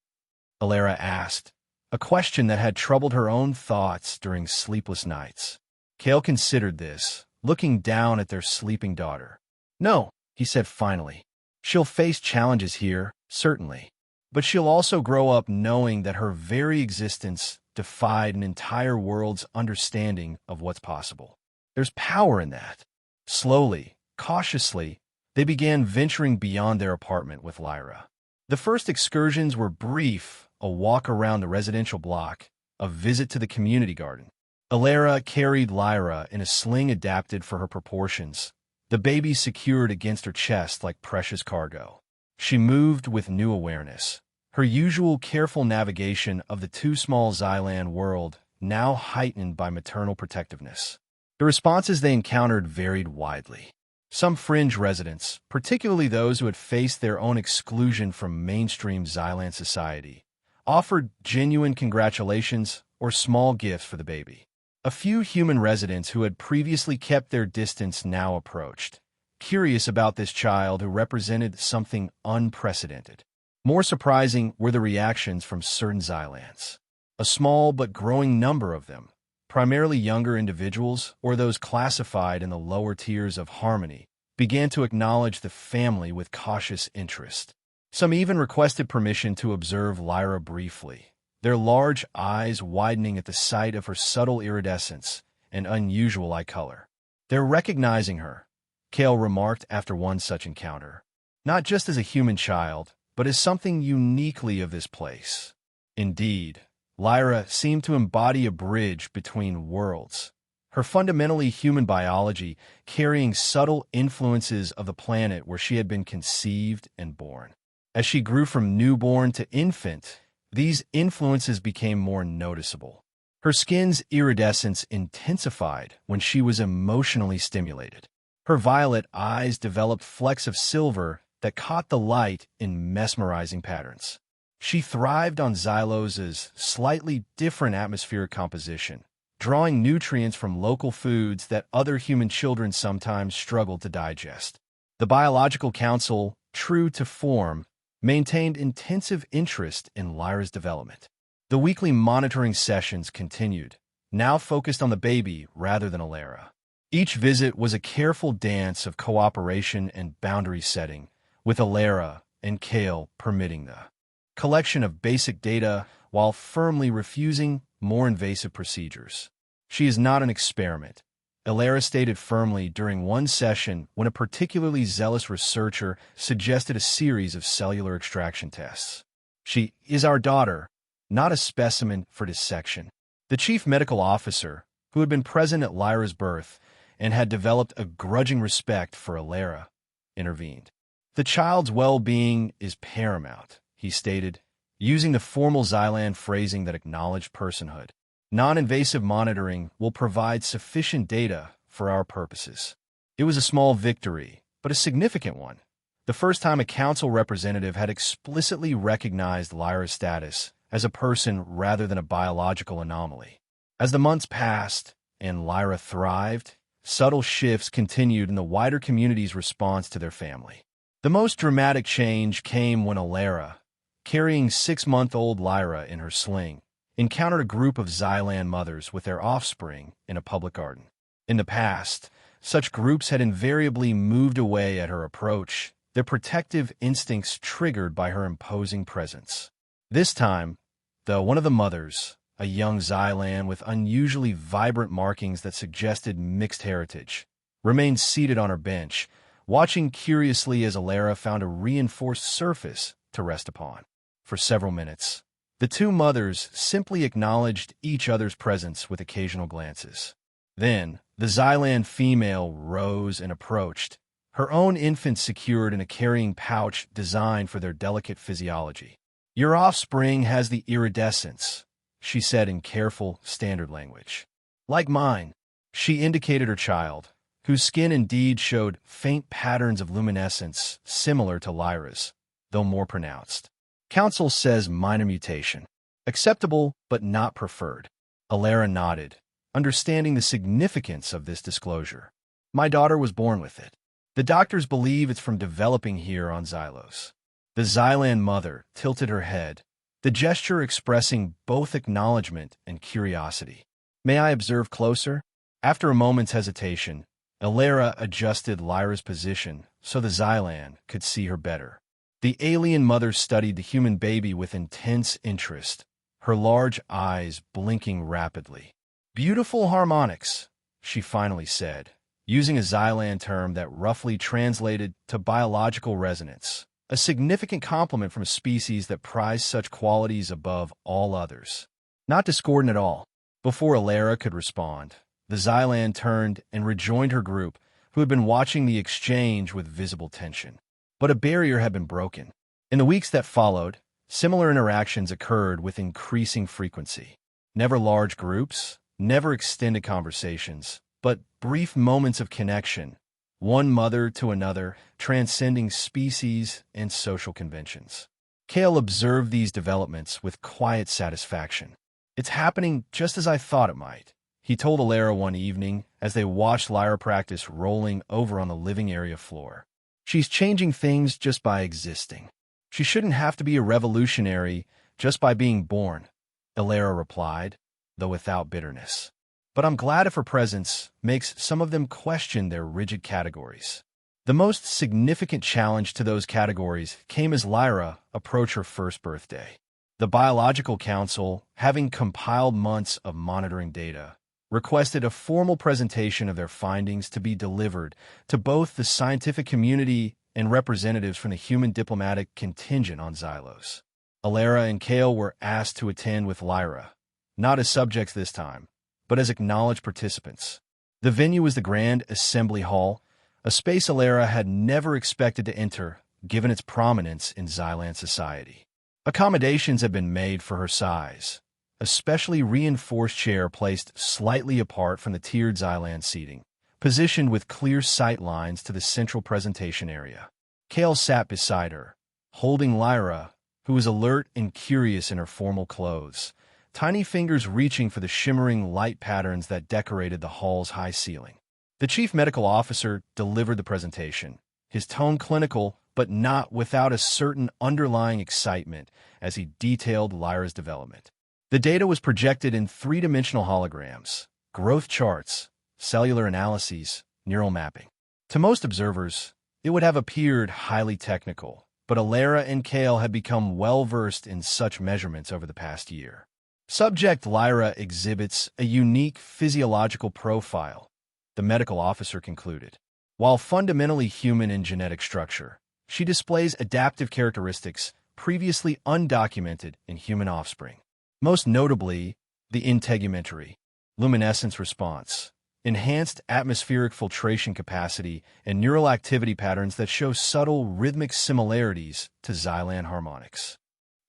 Alara asked, a question that had troubled her own thoughts during sleepless nights. Cale considered this, looking down at their sleeping daughter. "No," he said finally. "She'll face challenges here, certainly. But she'll also grow up knowing that her very existence defied an entire world's understanding of what's possible. There's power in that." Slowly, cautiously, they began venturing beyond their apartment with Lyra. The first excursions were brief, a walk around the residential block, a visit to the community garden. Alara carried Lyra in a sling adapted for her proportions, the baby secured against her chest like precious cargo. She moved with new awareness, her usual careful navigation of the too small Xylan world now heightened by maternal protectiveness. The responses they encountered varied widely. Some fringe residents, particularly those who had faced their own exclusion from mainstream Xylan society, offered genuine congratulations or small gifts for the baby. A few human residents who had previously kept their distance now approached, curious about this child who represented something unprecedented. More surprising were the reactions from certain Xylans. A small but growing number of them, primarily younger individuals or those classified in the lower tiers of harmony, began to acknowledge the family with cautious interest. Some even requested permission to observe Lyra briefly, their large eyes widening at the sight of her subtle iridescence and unusual eye color. "They're recognizing her," Cale remarked after one such encounter. "Not just as a human child, but as something uniquely of this place." Indeed, Lyra seemed to embody a bridge between worlds, her fundamentally human biology carrying subtle influences of the planet where she had been conceived and born. As she grew from newborn to infant, these influences became more noticeable. Her skin's iridescence intensified when she was emotionally stimulated. Her violet eyes developed flecks of silver that caught the light in mesmerizing patterns. She thrived on Xylos's slightly different atmospheric composition, drawing nutrients from local foods that other human children sometimes struggled to digest. The Biological Council, true to form, maintained intensive interest in Lyra's development. The weekly monitoring sessions continued, now focused on the baby rather than Alara. Each visit was a careful dance of cooperation and boundary setting, with Alara and Cale permitting the collection of basic data while firmly refusing more invasive procedures. "She is not an experiment," Alara stated firmly during one session when a particularly zealous researcher suggested a series of cellular extraction tests. "She is our daughter, not a specimen for dissection." The chief medical officer, who had been present at Lyra's birth and had developed a grudging respect for Alara, intervened. "The child's well-being is paramount," he stated, using the formal Xylan phrasing that acknowledged personhood. "Non-invasive monitoring will provide sufficient data for our purposes." It was a small victory, but a significant one. The first time a council representative had explicitly recognized Lyra's status as a person rather than a biological anomaly. As the months passed and Lyra thrived, subtle shifts continued in the wider community's response to their family. The most dramatic change came when Alara, carrying 6-month-old Lyra in her sling, encountered a group of Xylan mothers with their offspring in a public garden. In the past, such groups had invariably moved away at her approach, their protective instincts triggered by her imposing presence. This time, though, one of the mothers, a young Xylan with unusually vibrant markings that suggested mixed heritage, remained seated on her bench, watching curiously as Alara found a reinforced surface to rest upon. For several minutes, the two mothers simply acknowledged each other's presence with occasional glances. Then, the Xylan female rose and approached, her own infant secured in a carrying pouch designed for their delicate physiology. "Your offspring has the iridescence," she said in careful, standard language. "Like mine." She indicated her child, whose skin indeed showed faint patterns of luminescence similar to Lyra's, though more pronounced. Council says minor mutation. Acceptable, but not preferred. Alara nodded, understanding the significance of this disclosure. My daughter was born with it. The doctors believe it's from developing here on Xylos. The Xylan mother tilted her head, the gesture expressing both acknowledgement and curiosity. May I observe closer? After a moment's hesitation, Alara adjusted Lyra's position so the Xylan could see her better. The alien mother studied the human baby with intense interest, her large eyes blinking rapidly. Beautiful harmonics, she finally said, using a Xylan term that roughly translated to biological resonance, a significant compliment from a species that prized such qualities above all others. Not discordant at all. Before Alara could respond, the Xylan turned and rejoined her group, who had been watching the exchange with visible tension. But a barrier had been broken. In the weeks that followed, similar interactions occurred with increasing frequency. Never large groups, never extended conversations, but brief moments of connection, one mother to another, transcending species and social conventions. Kale observed these developments with quiet satisfaction. It's happening just as I thought it might, he told Alara one evening as they watched Lyra practice rolling over on the living area floor. She's changing things just by existing. She shouldn't have to be a revolutionary just by being born, Alara replied, though without bitterness. But I'm glad if her presence makes some of them question their rigid categories. The most significant challenge to those categories came as Lyra approached her first birthday. The Biological Council, having compiled months of monitoring data, requested a formal presentation of their findings to be delivered to both the scientific community and representatives from the human diplomatic contingent on Xylos. Alara and Kale were asked to attend with Lyra, not as subjects this time, but as acknowledged participants. The venue was the Grand Assembly Hall, a space Alara had never expected to enter given its prominence in Xylan society. Accommodations had been made for her size, a specially reinforced chair placed slightly apart from the tiered Xylan seating, positioned with clear sight lines to the central presentation area. Kale sat beside her, holding Lyra, who was alert and curious in her formal clothes, tiny fingers reaching for the shimmering light patterns that decorated the hall's high ceiling. The chief medical officer delivered the presentation, his tone clinical but not without a certain underlying excitement as he detailed Lyra's development. The data was projected in three-dimensional holograms, growth charts, cellular analyses, neural mapping. To most observers, it would have appeared highly technical, but Alara and Kale had become well-versed in such measurements over the past year. Subject Lyra exhibits a unique physiological profile, the medical officer concluded. While fundamentally human in genetic structure, she displays adaptive characteristics previously undocumented in human offspring. Most notably, the integumentary, luminescence response, enhanced atmospheric filtration capacity, and neural activity patterns that show subtle rhythmic similarities to Xylan harmonics.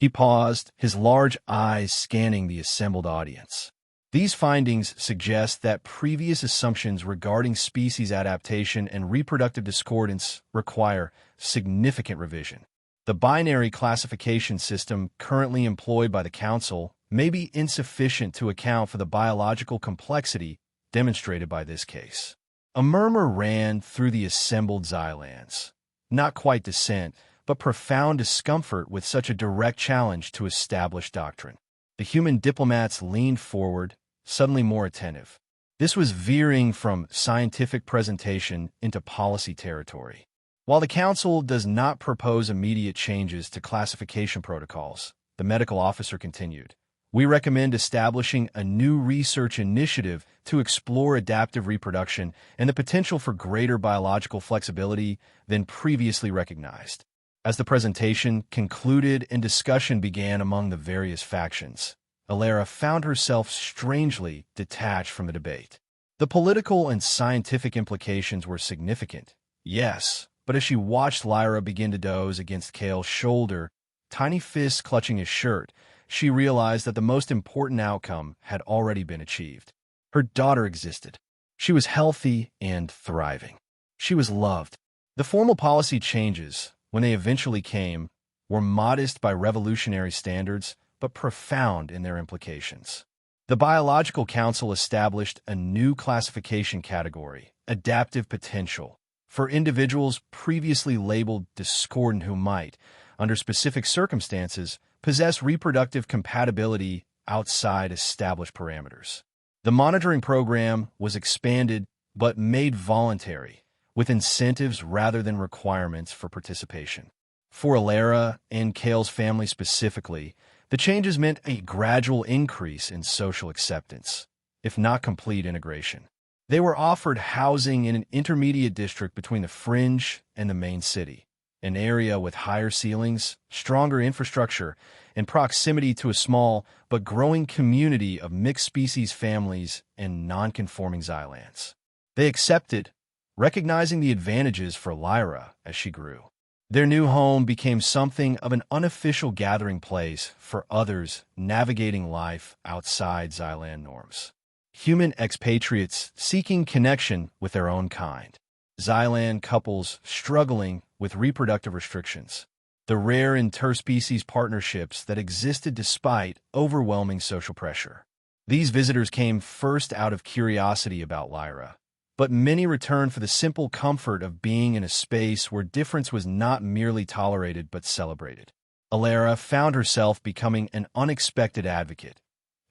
He paused, his large eyes scanning the assembled audience. These findings suggest that previous assumptions regarding species adaptation and reproductive discordance require significant revision. The binary classification system currently employed by the Council may be insufficient to account for the biological complexity demonstrated by this case. A murmur ran through the assembled Xylans. Not quite dissent, but profound discomfort with such a direct challenge to established doctrine. The human diplomats leaned forward, suddenly more attentive. This was veering from scientific presentation into policy territory. While the Council does not propose immediate changes to classification protocols, the medical officer continued, we recommend establishing a new research initiative to explore adaptive reproduction and the potential for greater biological flexibility than previously recognized. As the presentation concluded and discussion began among the various factions, Alara found herself strangely detached from the debate. The political and scientific implications were significant, yes, but as she watched Lyra begin to doze against Kale's shoulder, tiny fists clutching his shirt, she realized that the most important outcome had already been achieved. Her daughter existed. She was healthy and thriving. She was loved. The formal policy changes, when they eventually came, were modest by revolutionary standards, but profound in their implications. The Biological Council established a new classification category, adaptive potential, for individuals previously labeled discordant who might, under specific circumstances, possess reproductive compatibility outside established parameters. The monitoring program was expanded but made voluntary, with incentives rather than requirements for participation. For Alara and Kale's family specifically, the changes meant a gradual increase in social acceptance, if not complete integration. They were offered housing in an intermediate district between the fringe and the main city, an area with higher ceilings, stronger infrastructure, and proximity to a small but growing community of mixed-species families and non-conforming Xylans. They accepted, recognizing the advantages for Lyra as she grew. Their new home became something of an unofficial gathering place for others navigating life outside Xylan norms. Human expatriates seeking connection with their own kind. Xylan couples struggling with reproductive restrictions. The rare interspecies partnerships that existed despite overwhelming social pressure. These visitors came first out of curiosity about Lyra, but many returned for the simple comfort of being in a space where difference was not merely tolerated but celebrated. Alara found herself becoming an unexpected advocate,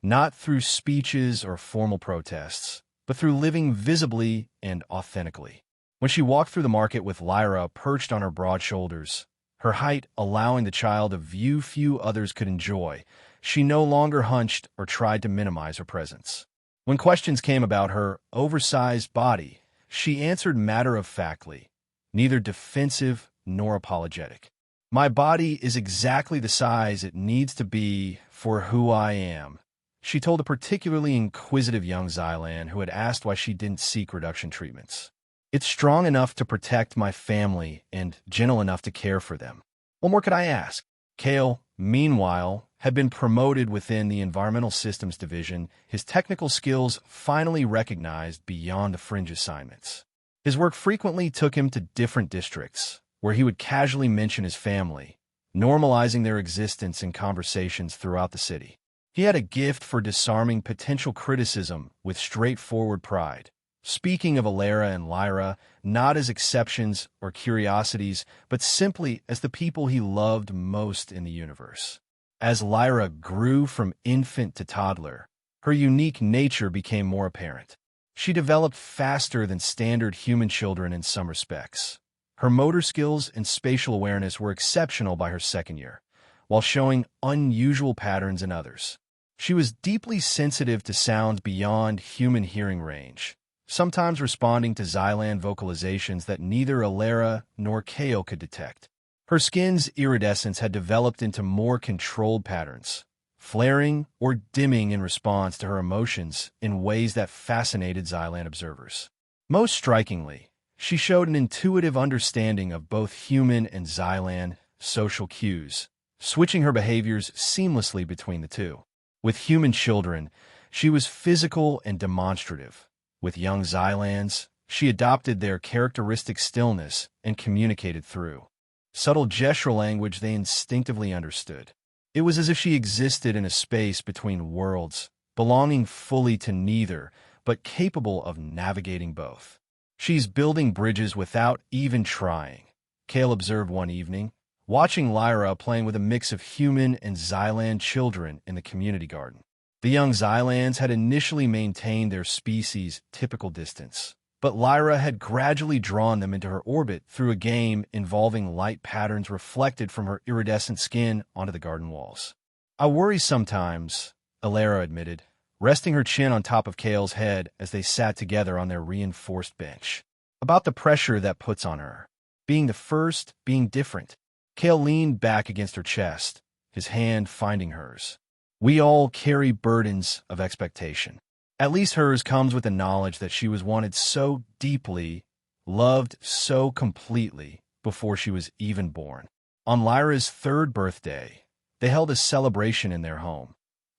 not through speeches or formal protests, but through living visibly and authentically. When she walked through the market with Lyra perched on her broad shoulders, her height allowing the child a view few others could enjoy, she no longer hunched or tried to minimize her presence. When questions came about her oversized body, she answered matter-of-factly, neither defensive nor apologetic. "My body is exactly the size it needs to be for who I am," she told a particularly inquisitive young Xylan who had asked why she didn't seek reduction treatments. "It's strong enough to protect my family and gentle enough to care for them. What more could I ask?" Kale, meanwhile, had been promoted within the Environmental Systems Division, his technical skills finally recognized beyond the fringe assignments. His work frequently took him to different districts, where he would casually mention his family, normalizing their existence in conversations throughout the city. He had a gift for disarming potential criticism with straightforward pride, speaking of Alara and Lyra not as exceptions or curiosities, but simply as the people he loved most in the universe. As Lyra grew from infant to toddler, her unique nature became more apparent. She developed faster than standard human children in some respects. Her motor skills and spatial awareness were exceptional by her second year, while showing unusual patterns in others. She was deeply sensitive to sounds beyond human hearing range, sometimes responding to Xylan vocalizations that neither Alara nor Kale could detect. Her skin's iridescence had developed into more controlled patterns, flaring or dimming in response to her emotions in ways that fascinated Xylan observers. Most strikingly, she showed an intuitive understanding of both human and Xylan social cues, switching her behaviors seamlessly between the two. With human children, she was physical and demonstrative. With young Xylans, she adopted their characteristic stillness and communicated through subtle gestural language they instinctively understood. It was as if she existed in a space between worlds, belonging fully to neither, but capable of navigating both. "She's building bridges without even trying," Kale observed one evening, watching Lyra playing with a mix of human and Xylan children in the community garden. The young Xylans had initially maintained their species' typical distance, but Lyra had gradually drawn them into her orbit through a game involving light patterns reflected from her iridescent skin onto the garden walls. "I worry sometimes," Alara admitted, resting her chin on top of Kale's head as they sat together on their reinforced bench, "about the pressure that puts on her. Being the first, being different." Kale leaned back against her chest, his hand finding hers. "We all carry burdens of expectation. At least hers comes with the knowledge that she was wanted so deeply, loved so completely, before she was even born." On Lyra's third birthday, they held a celebration in their home.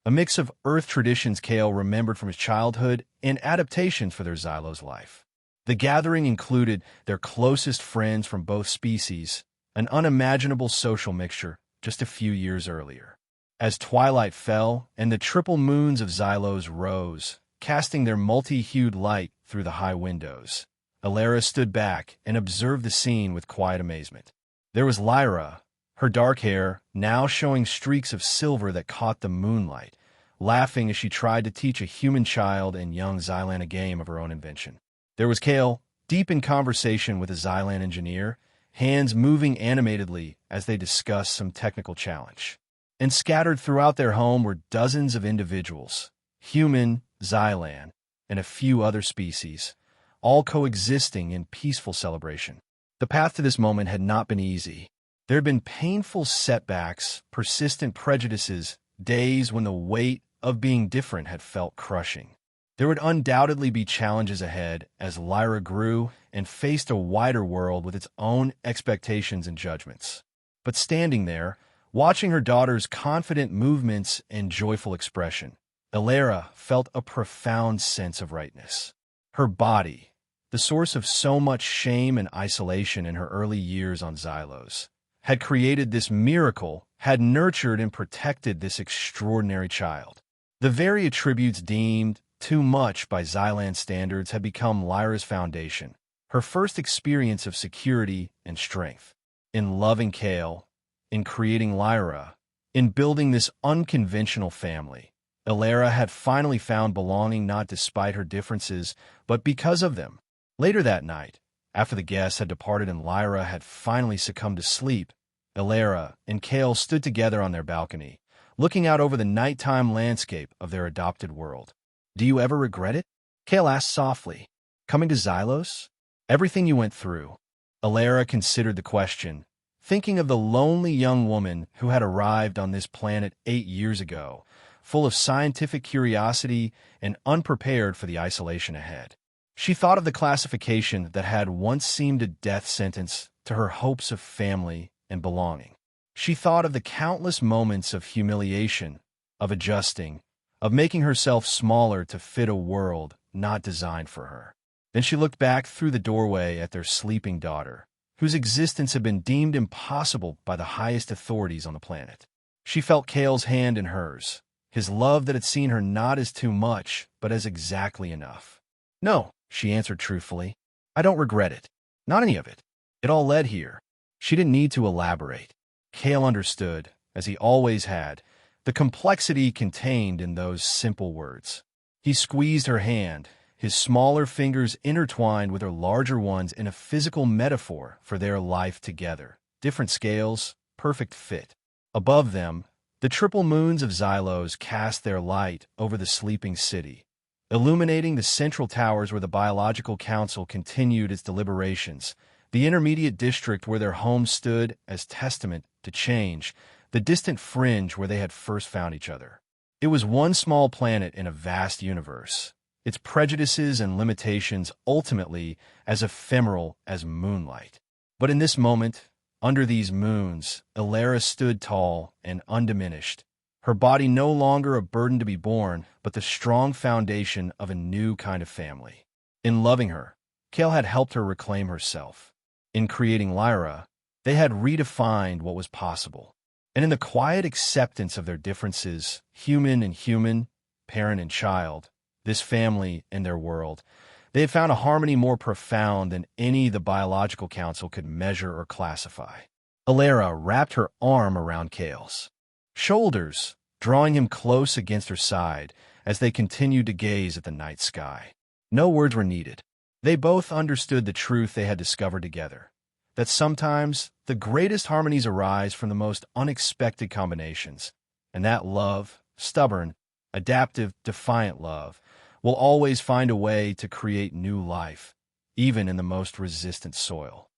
a mix of Earth traditions Kale remembered from his childhood and adaptations for their Xylos life. The gathering included their closest friends from both species, an unimaginable social mixture just a few years earlier. As twilight fell and the triple moons of Xylos rose, casting their multi-hued light through the high windows, Alara stood back and observed the scene with quiet amazement. There was Lyra, her dark hair now showing streaks of silver that caught the moonlight, laughing as she tried to teach a human child and young Xylan a game of her own invention. There was Kale, deep in conversation with a Xylan engineer, hands moving animatedly as they discussed some technical challenge. And scattered throughout their home were dozens of individuals, human, Xylan, and a few other species, all coexisting in peaceful celebration. The path to this moment had not been easy. There had been painful setbacks, persistent prejudices, days when the weight of being different had felt crushing. There would undoubtedly be challenges ahead as Lyra grew and faced a wider world with its own expectations and judgments. But standing there, watching her daughter's confident movements and joyful expression, Alara felt a profound sense of rightness. Her body, the source of so much shame and isolation in her early years on Xylos, had created this miracle, had nurtured and protected this extraordinary child. The very attributes deemed too much by Xylan standards had become Lyra's foundation, her first experience of security and strength. In loving Kale, in creating Lyra, in building this unconventional family, Alara had finally found belonging not despite her differences, but because of them. Later that night, after the guests had departed and Lyra had finally succumbed to sleep, Alara and Kale stood together on their balcony, looking out over the nighttime landscape of their adopted world. "Do you ever regret it?" Kale asked softly. "Coming to Xylos? Everything you went through?" Alara considered the question, thinking of the lonely young woman who had arrived on this planet 8 years ago, full of scientific curiosity and unprepared for the isolation ahead. She thought of the classification that had once seemed a death sentence to her hopes of family and belonging. She thought of the countless moments of humiliation, of adjusting, of making herself smaller to fit a world not designed for her. Then she looked back through the doorway at their sleeping daughter, whose existence had been deemed impossible by the highest authorities on the planet. She felt Kale's hand in hers, his love that had seen her not as too much, but as exactly enough. "No," she answered truthfully. "I don't regret it. Not any of it. It all led here." She didn't need to elaborate. Kale understood, as he always had, the complexity contained in those simple words. He squeezed her hand, his smaller fingers intertwined with her larger ones in a physical metaphor for their life together. Different scales, perfect fit. Above them, the triple moons of Xylos cast their light over the sleeping city, illuminating the central towers where the Biological Council continued its deliberations, the intermediate district where their home stood as testament to change, the distant fringe where they had first found each other. It was one small planet in a vast universe, its prejudices and limitations ultimately as ephemeral as moonlight. But in this moment, under these moons, Alara stood tall and undiminished, her body no longer a burden to be borne, but the strong foundation of a new kind of family. In loving her, Kale had helped her reclaim herself. In creating Lyra, they had redefined what was possible. And in the quiet acceptance of their differences, human and human, parent and child, this family and their world, they had found a harmony more profound than any the Biological Council could measure or classify. Alara wrapped her arm around Kale's shoulders, drawing him close against her side as they continued to gaze at the night sky. No words were needed. They both understood the truth they had discovered together, that sometimes the greatest harmonies arise from the most unexpected combinations, and that love, stubborn, adaptive, defiant love, will always find a way to create new life, even in the most resistant soil.